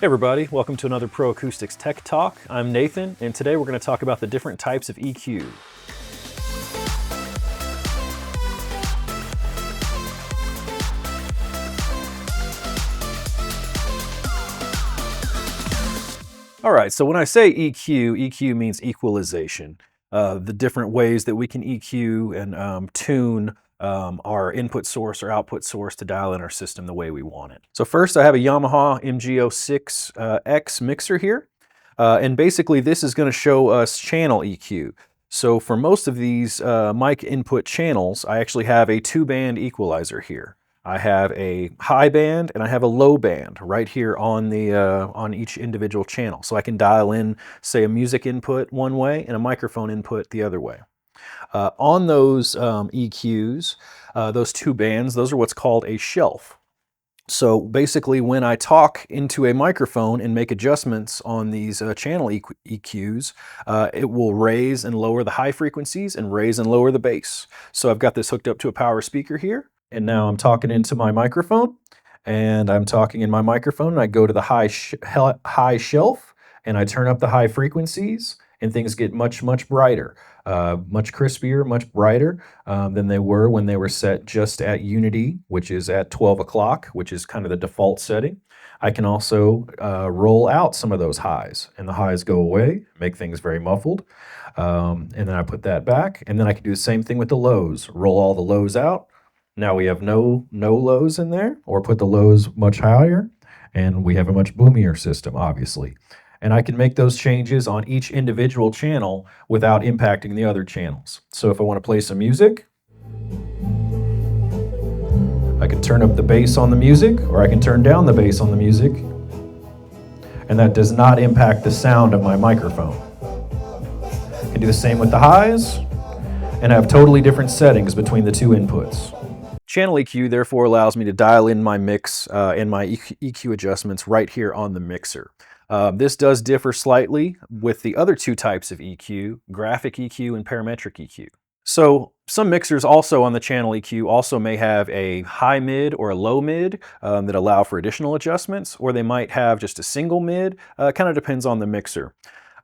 Hey everybody, welcome to another Pro Acoustics Tech Talk. I'm Nathan, and today we're going to talk about the different types of EQ. Alright, so when I say EQ means equalization. The different ways that we can EQ and tune our input source or output source to dial in our system the way we want it. So first I have a Yamaha MG06X mixer here. And basically this is going to show us channel EQ. So for most of these mic input channels, I actually have a two-band equalizer here. I have a high band and I have a low band right here on the on each individual channel. So I can dial in, say, a music input one way and a microphone input the other way. On those EQs, those two bands, those are what's called a shelf. So basically when I talk into a microphone and make adjustments on these channel EQs, it will raise and lower the high frequencies and raise and lower the bass. So I've got this hooked up to a power speaker here, and now I'm talking into my microphone, and I'm talking in my microphone, and I go to the high shelf, and I turn up the high frequencies, and things get much brighter, much crispier, much brighter than they were when they were set just at unity, which is at 12 o'clock, which is kind of the default setting. I can also roll out some of those highs, and the highs go away, make things very muffled. And then I put that back, and then I can do the same thing with the lows. Roll all the lows out. Now we have no lows in there, or put the lows much higher, and we have a much boomier system, obviously. And I can make those changes on each individual channel without impacting the other channels. So if I want to play some music, I can turn up the bass on the music, or I can turn down the bass on the music, and that does not impact the sound of my microphone. I can do the same with the highs, and have totally different settings between the two inputs. Channel EQ therefore allows me to dial in my mix and my EQ adjustments right here on the mixer. This does differ slightly with the other two types of EQ, graphic EQ and parametric EQ. So some mixers also on the channel EQ also may have a high mid or a low mid that allow for additional adjustments, or they might have just a single mid, kind of depends on the mixer.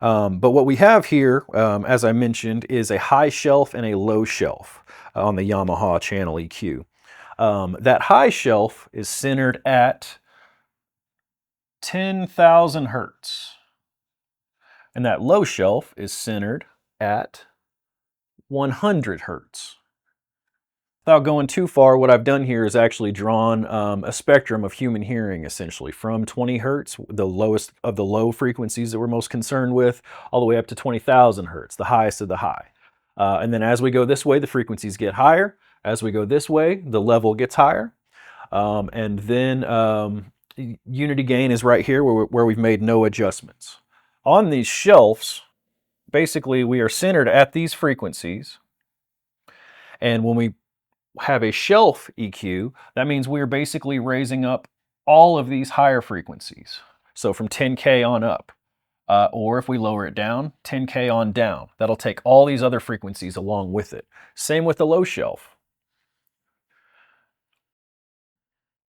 But what we have here, as I mentioned, is a high shelf and a low shelf on the Yamaha channel EQ. That high shelf is centered at 10,000 hertz, and that low shelf is centered at 100 hertz. Without going too far, what I've done here is actually drawn a spectrum of human hearing, essentially, from 20 hertz, the lowest of the low frequencies that we're most concerned with, all the way up to 20,000 hertz, the highest of the high. And then as we go this way, the frequencies get higher. As we go this way, the level gets higher. And then unity gain is right here where we've made no adjustments. On these shelves, basically we are centered at these frequencies. And when we have a shelf EQ, that means we're basically raising up all of these higher frequencies. So from 10K on up. Or if we lower it down, 10K on down. That'll take all these other frequencies along with it. Same with the low shelf.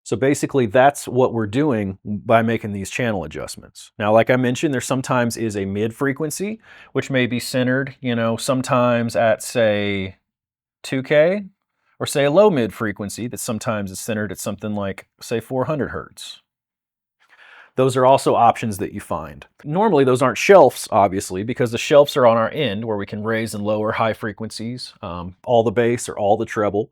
So basically that's what we're doing by making these channel adjustments. Now, like I mentioned, there sometimes is a mid frequency, which may be centered, sometimes at, say, 2K, or say a low mid frequency that sometimes is centered at something like, say, 400 hertz. Those are also options that you find. Normally those aren't shelves, obviously, because the shelves are on our end where we can raise and lower high frequencies, all the bass or all the treble.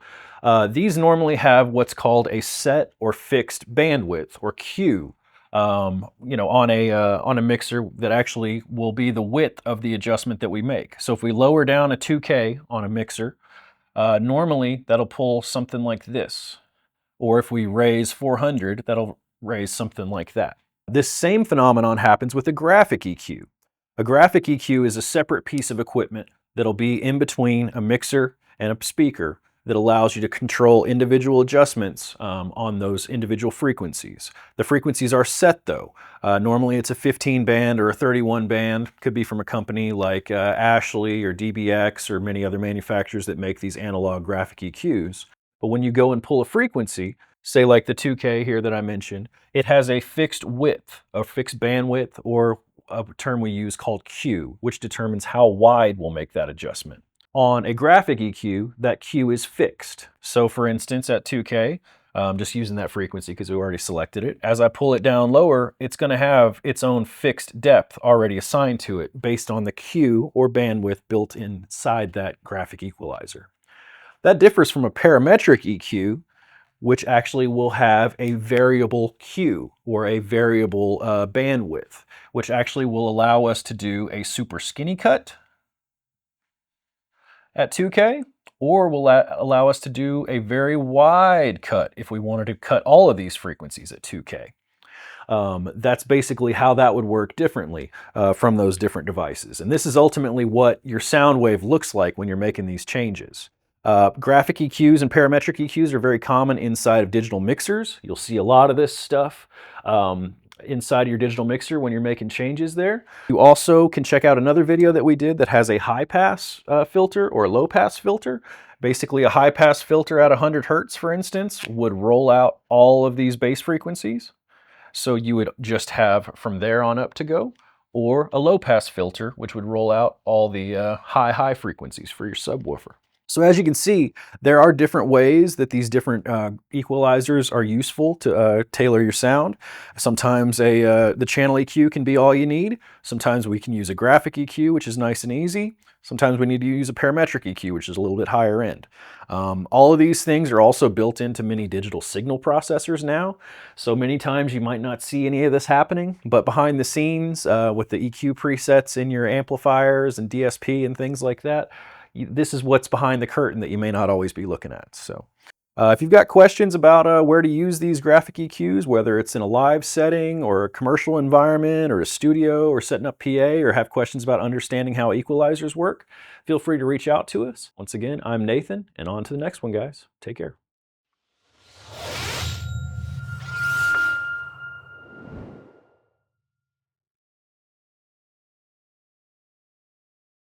These normally have what's called a set or fixed bandwidth, or Q, on a mixer that actually will be the width of the adjustment that we make. So if we lower down a 2K on a mixer, normally that'll pull something like this. Or if we raise 400, that'll raise something like that. This same phenomenon happens with a graphic EQ. A graphic EQ is a separate piece of equipment that'll be in between a mixer and a speaker that allows you to control individual adjustments on those individual frequencies. The frequencies are set though. Normally it's a 15 band or a 31 band, could be from a company like Ashley or DBX or many other manufacturers that make these analog graphic EQs. But when you go and pull a frequency, say like the 2K here that I mentioned, it has a fixed width, a fixed bandwidth, or a term we use called Q, which determines how wide we'll make that adjustment. On a graphic EQ, that Q is fixed. So for instance, at 2K, just using that frequency because we already selected it, as I pull it down lower, it's going to have its own fixed depth already assigned to it based on the Q or bandwidth built inside that graphic equalizer. That differs from a parametric EQ, which actually will have a variable Q or a variable bandwidth, which actually will allow us to do a super skinny cut at 2K, or will allow us to do a very wide cut if we wanted to cut all of these frequencies at 2K. That's basically how that would work differently from those different devices. And this is ultimately what your sound wave looks like when you're making these changes. Graphic EQs and parametric EQs are very common inside of digital mixers. You'll see a lot of this stuff inside of your digital mixer when you're making changes there. You also can check out another video that we did that has a high pass filter or a low pass filter. Basically a high pass filter at 100 Hertz, for instance, would roll out all of these bass frequencies. So you would just have from there on up to go, or a low pass filter, which would roll out all the high frequencies for your subwoofer. So as you can see, there are different ways that these different equalizers are useful to tailor your sound. Sometimes the channel EQ can be all you need. Sometimes we can use a graphic EQ, which is nice and easy. Sometimes we need to use a parametric EQ, which is a little bit higher end. All of these things are also built into many digital signal processors now. So many times you might not see any of this happening, but behind the scenes with the EQ presets in your amplifiers and DSP and things like that, this is what's behind the curtain that you may not always be looking at. So if you've got questions about where to use these graphic EQs, whether it's in a live setting or a commercial environment or a studio or setting up PA, or have questions about understanding how equalizers work, feel free to reach out to us. Once again, I'm Nathan, and on to the next one, guys. Take care.